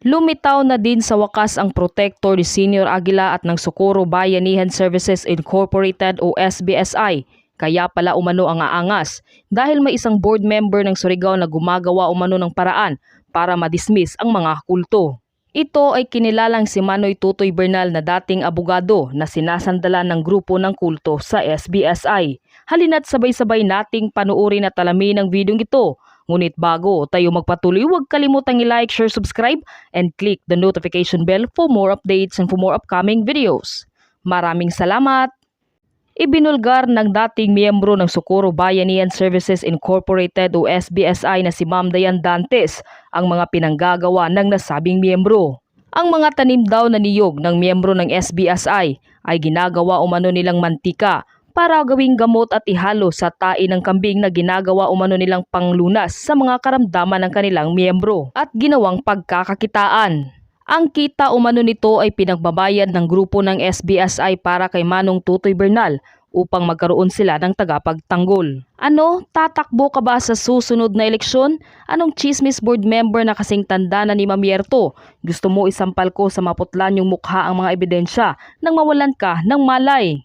Lumitaw na din sa wakas ang protector ni Senior Agila at ng Socorro Bayanihan Services Incorporated o SBSI. Kaya pala umano ang aangas dahil may isang board member ng Surigao na gumagawa umano ng paraan para madismiss ang mga kulto. Ito ay kinilalang si Manoy Tutoy Bernal na dating abogado na sinasandalan ng grupo ng kulto sa SBSI. Halina't sabay-sabay nating panuorin at alamin ang videong ito. Ngunit bago tayo magpatuloy, huwag kalimutang i-like, share, subscribe, and click the notification bell for more updates and for more upcoming videos. Maraming salamat! Ibinulgar ng dating miyembro ng Socorro Bayanihan Services Incorporated o SBSI na si Ma'am Dayan Dantes ang mga pinanggagawa ng nasabing miyembro. Ang mga tanim daw na niyog ng miyembro ng SBSI ay ginagawa umano nilang mantika para gawing gamot at ihalo sa tae ng kambing na ginagawa umano nilang panglunas sa mga karamdaman ng kanilang miyembro at ginawang pagkakakitaan. Ang kita umano nito ay pinagbabayad ng grupo ng SBSI para kay Manong Tutoy Bernal upang magkaroon sila ng tagapagtanggol. Ano, tatakbo ka ba sa susunod na eleksyon? Anong chismis board member na kasing tanda na ni Mamierto? Gusto mo isampal ko sa maputlan yung mukha ang mga ebidensya nang mawalan ka ng malay?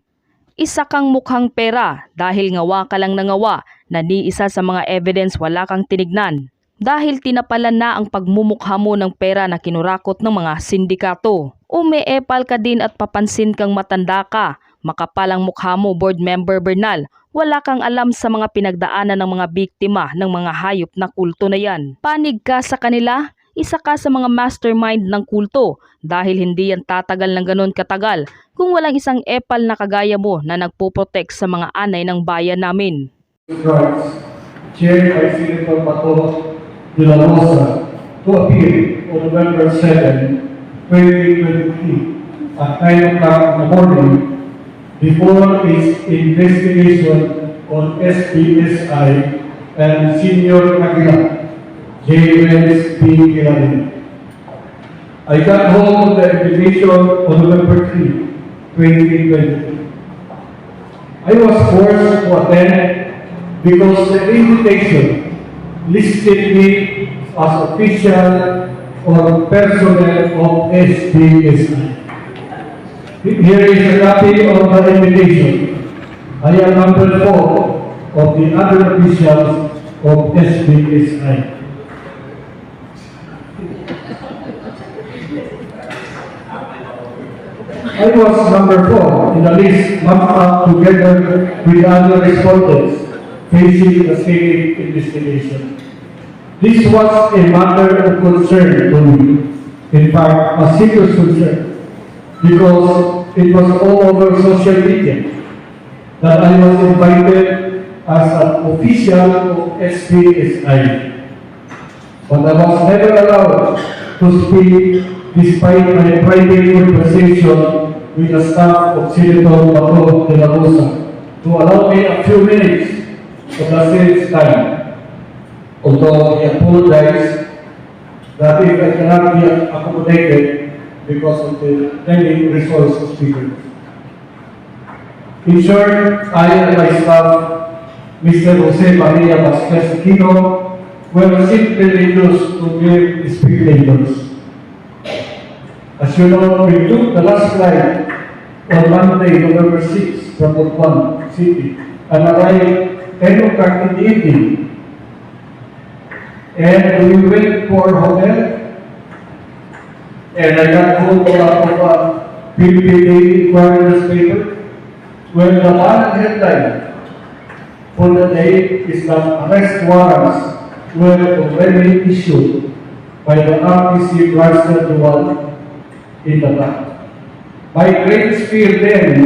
Isa kang mukhang pera dahil ngawa ka lang nangawa na ni isa sa mga evidence wala kang tinignan. Dahil tinapalan na ang pagmumukha mo ng pera na kinurakot ng mga sindikato. Umeepal ka din at papansin kang matanda ka. Makapalang mukha mo, board member Bernal. Wala kang alam sa mga pinagdaanan ng mga biktima ng mga hayop na kulto na yan. Panig ka sa kanila? Isa ka sa mga mastermind ng kulto dahil hindi yan tatagal ng ganon katagal kung walang isang epal na kagaya mo na nagpoprotect sa mga anay ng bayan namin. Chaired by Senator Pato de la Rosa to appear on November 7, 2023 at 9 o'clock in the morning before its investigation on SBSI and Senior Agila. James B. Kilani. I got hold of the invitation on November 3, 2020. I was forced to attend because the invitation listed me as official or personnel of SBSI. Here is a copy of the invitation. I am number 4 of the other officials of SBSI. I was number 4 in the list marked up together with other respondents facing the same investigation. This was a matter of concern to me, in fact, a serious concern, because it was all over social media that I was invited as an official of SPSI. But I was never allowed to speak despite my private conversation with the staff of Senator Pato de la Rosa to allow me a few minutes of the sales time. Although I apologize that if I cannot be accommodated because of the limited resource of speakers. In short, I and my staff, Mr. Jose Maria Vasquez Aquino, were simply reduced to mere spectators. As you know, we took the last flight on Monday, November 6 from Bukwan City and arrived 10 o'clock in the evening. And we went for a hotel and I got hold of a PPD Inquiry newspaper where the one headline for the day is that arrest warrants were already issued by the RTC Blaster Dual in the back. My greatest fear then,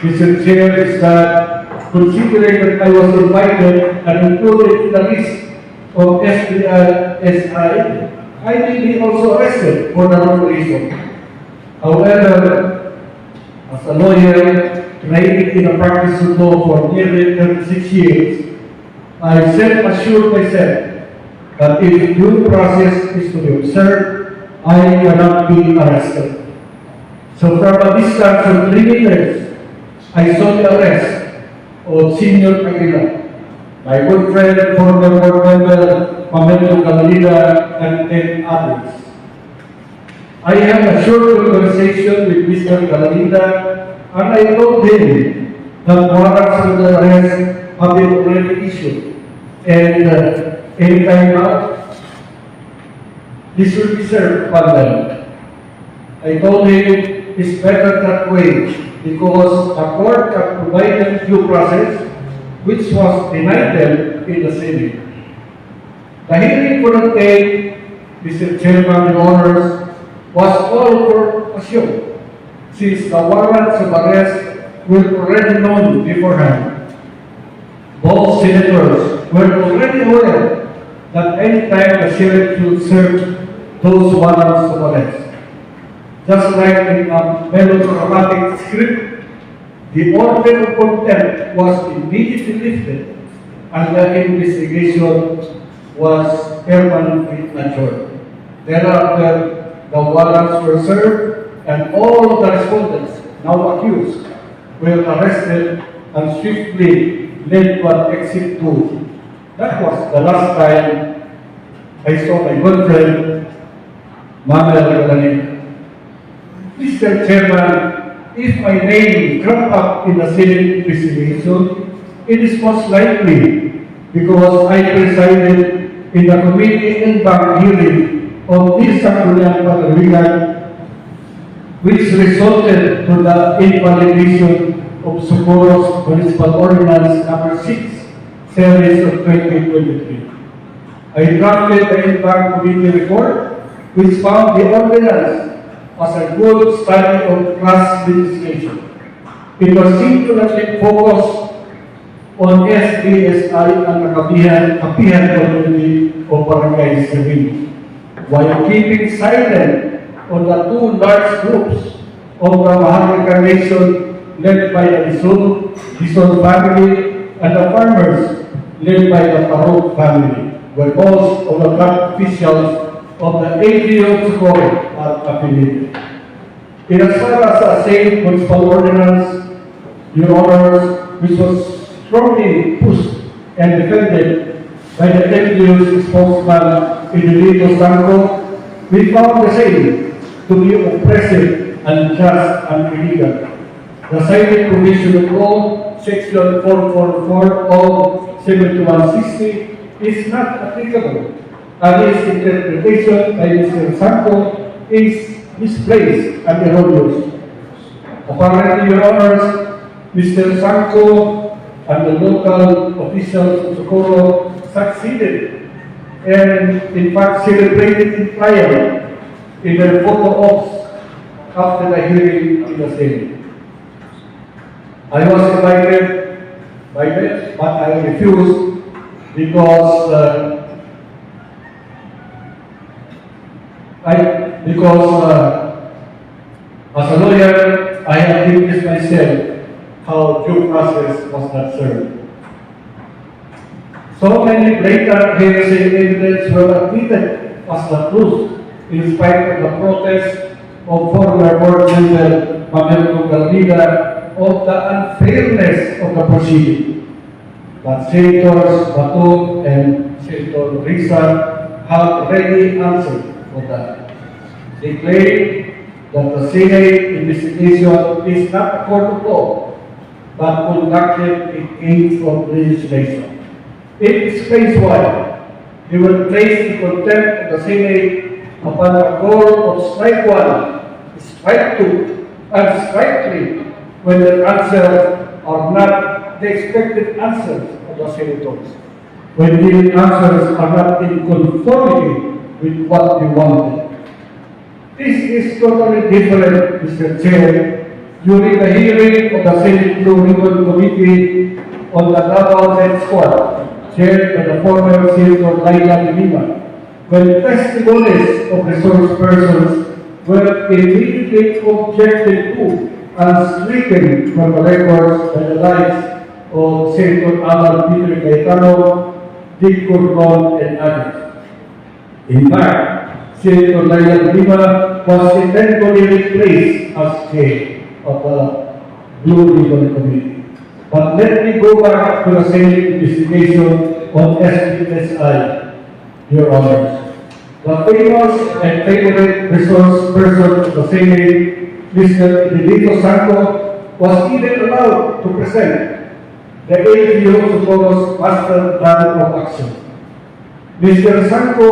Mr. Chair, is that considering that I was invited and included in the list of SBSI, I may be also arrested for the wrong reason. However, as a lawyer trained in the practice of law for nearly 36 years, I self-assured myself that if due process is to be observed, I cannot be arrested. So from a distance of 3 meters, I saw the arrest of Senior Agila, my good friend, former board member, Pamelo Gamalina, and 10 others. I had a short conversation with Mr. Galinda and I told him that warrants for the arrest have been already issued and anytime now, this will be served upon them. I told him it's better that way because the court had provided due process which was denied them in the Senate. The hearing for the day, Mr. Chairman and Honors, was all for a show, since the warrants of arrest were already known beforehand. Both senators were already aware that any time the sheriff should serve those warrants of arrest. Just like in a melodramatic script, the order of contempt was immediately lifted and the investigation was permanently adjourned. Thereafter, the warrants were served and all of the respondents, now accused, were arrested and swiftly led to an exit tool. That was the last time I saw my good friend, Manuel Galanita. Mr. Chairman, if my name cropped up in the Senate investigation, it is most likely because I presided in the committee and bank hearing of this Sangguniang Panawagan, which resulted to the invalidation of Socorro's Municipal Ordinance Number 6, Series of 2023. I drafted the in-bank committee report, which found the ordinance as a good study of class legislation. It was singularly focused on SBSI and the kapihan community of Barangay Sabine, while keeping silent on the two large groups of the Maharlika Nation led by the Dizon family and the farmers led by the Parot family, where most of the top officials of the AGO Socorro are affiliated. In as far as the same municipal ordinance, Your Honors, which was strongly pushed and defended by the LGU's spokesman, Idelito Sanco, we found the same to be oppressive, unjust, and illegal. The cited provision of law, Section 444 of 7160, is not applicable, and its interpretation by Mr. Sanco is misplaced and erroneous. Apparently, Your Honors, Mr. Sanco and the local officials of Socorro succeeded and in fact celebrated in triumph in their photo ops after the hearing in the Senate. I was invited by them, but I refused because as a lawyer, I have witnessed myself how due process was not served. So many blatant hearsay evidence were admitted as the truth in spite of the protest of former board member Manuel Galinda of the unfairness of the proceeding. But Senators Bato and Senator Risa have already answered for that. They claim that the Senate investigation is not a court of law, but conducted in aid of legislation. It explains why they were placed in contempt of the Senate upon the goal of strike one, strike two, and strike three, when their answers are not the expected answers of the senators, when the answers are not in conformity with what they wanted. This is totally different, Mr. Chair, during the hearing of the Senate Blue Ribbon Committee on the Davao Death Squad, chaired by the former Senator Laila de Lima, when testimonies of resource persons were immediately objected to and stricken from the records by the likes of Senator Amal Peter Cayetano, Dick Corbon, and others. In fact, Senator Laila de Lima was eventually replaced as chair of the Blue Ribbon Committee. But let me go back to the Senate investigation on SBSI, Your Honors. The famous and favorite resource person of the Senate, Mr. Edilito Santo, was even allowed to present the LGU Socorro's master plan of action. Mr. Santo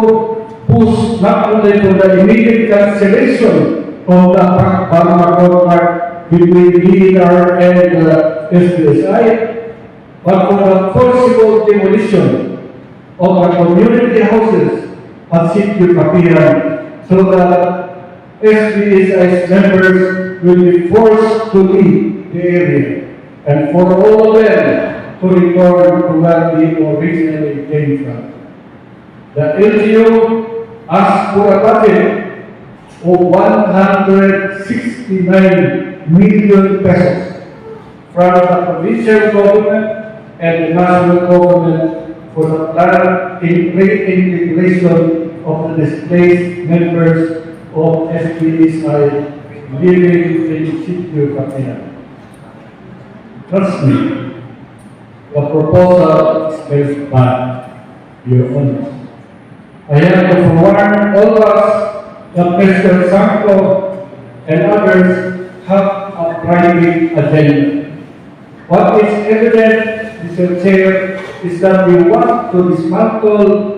pushed not only for the immediate cancellation of the pharma contract between DNR and the SBSI, but for the forcible demolition of the community houses at Sitio Kapihan so that SBSI's members will be forced to leave the area and for all of them to return to where they originally came from. The LGU asked for a budget of 169 million pesos from the provincial government and the national government for the planned reintegration of the displaced members of SBSI living in Sitio Kapihan. Trust me, the proposal is very bad, Your Honor. I have to forewarn all of us that Mr. Santo and others have a private agenda. What is evident, Mr. Chair, is that we want to dismantle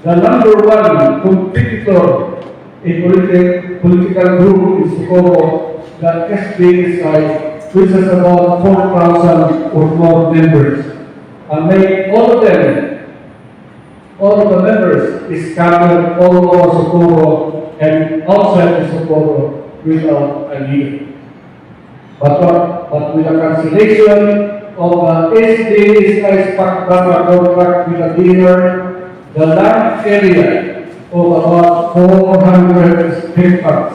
the number one competitor in political group in Socorro, the SBSI, which has about 4,000 or more members, and make all of the members is scattered all over Socorro and outside the Socorro without a leader. But with the cancellation of the SBSI's pharma contract with the dealer, the land area of about 400 hectares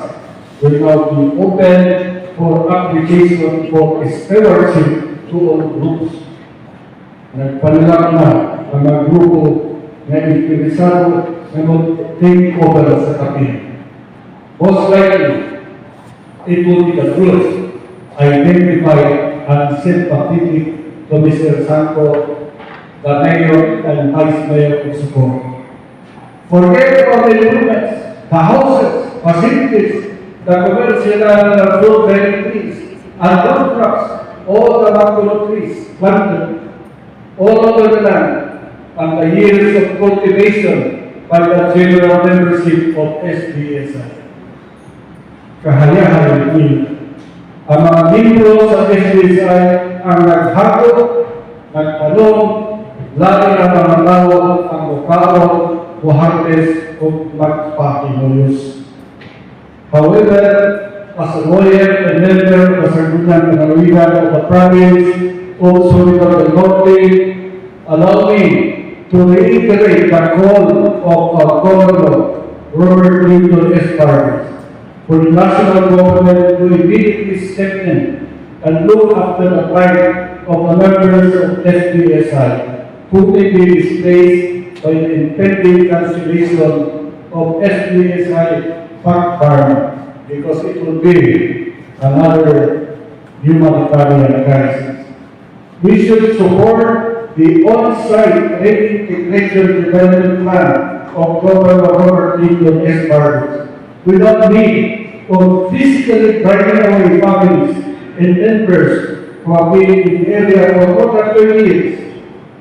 will now be open for application for stewardship to all groups. Nagpalilak na ang mga grupo na interesado na mag-take over sa Kapihan. Most likely, it will be the groups identified and sympathetic to Mr. Santo, the mayor and vice mayor of Socorro. Forget about the improvements, the houses, facilities, the commercial fruit-bearing trees, and dump trucks, all the macro trees planted all over the land, and the years of cultivation by the general membership of SBSI. Kahayahan nila. Ang mga membro sa SBSI ang naghago, nagtanong, lagi na mga tawag ang mukhaon, muhartes o magpahimuyos. However, as a lawyer and member of the Sangguniang Kanaluigan of the province of Surigao del Norte, allow me to reiterate the call of our Governor, Robert Clinton Esparza, for the national government to immediately step in and look after the plight of the members of SBSI, who may be displaced by the impending cancellation of SBSI fact farm, because it will be another humanitarian crisis. We should support the on-site reintegration development plan of Governor Robert Clinton Esparza without need of physically driving away families and members who have been in the area for more than 20 years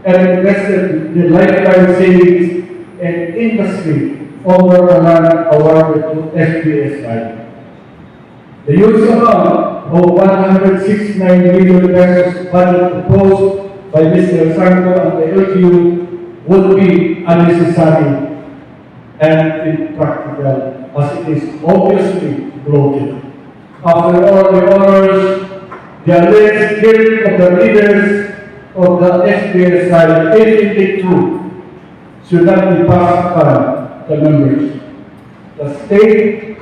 and invested in lifetime savings and industry over the land awarded to SBSI. The use amount of 169 million pesos budget proposed by Mr. Santo and the LGU would be unnecessary and impractical, as it is obviously broken. After all, the honors, the alleged guilt of the leaders of the SBSI, if it true, should not be passed upon the members. The state,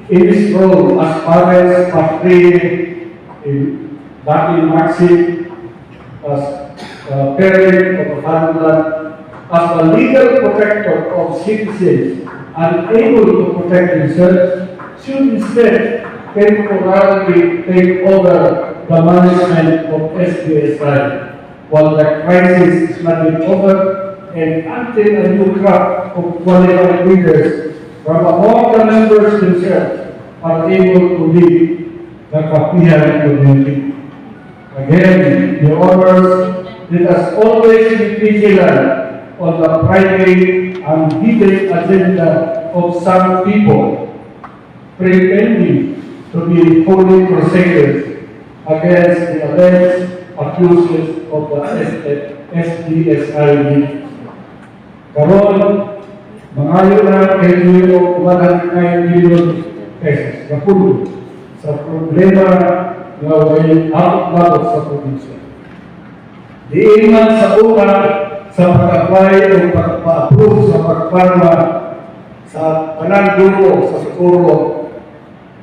in its role as parents, portrayed in Latin Maxim as parent of a family, as the legal protector of citizens unable to protect themselves, should instead temporarily take over the management of SBSI while the crisis is not yet over and until a new crop of qualified leaders from among the members themselves are able to lead the Kapihan community. Again, Your Honors, let us always be vigilant on the private and hidden agenda of some people, pretending to be holy crusaders against the alleged accusers of the SDSI. Karon, mangayo na LGU of 109 million pesos na pulo sa problema na way out sa probinsya. Diiman sa una sa pag-apply o pag-approve sa pagparma sa kanang grupo sa Socorro,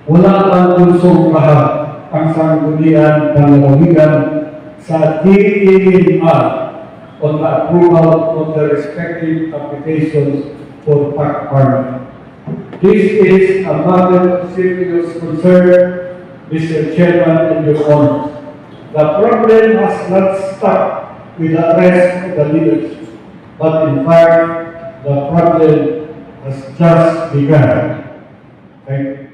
wala pang kunsong kahap ang sanggunian panlalawigan sa DENR on the approval of the respective applications for pagparma. This is a matter of serious concern, Mr. Chairman and Your Honors. The problem has not stopped with the arrest of the leaders, but in fact, the problem has just begun. Thank you.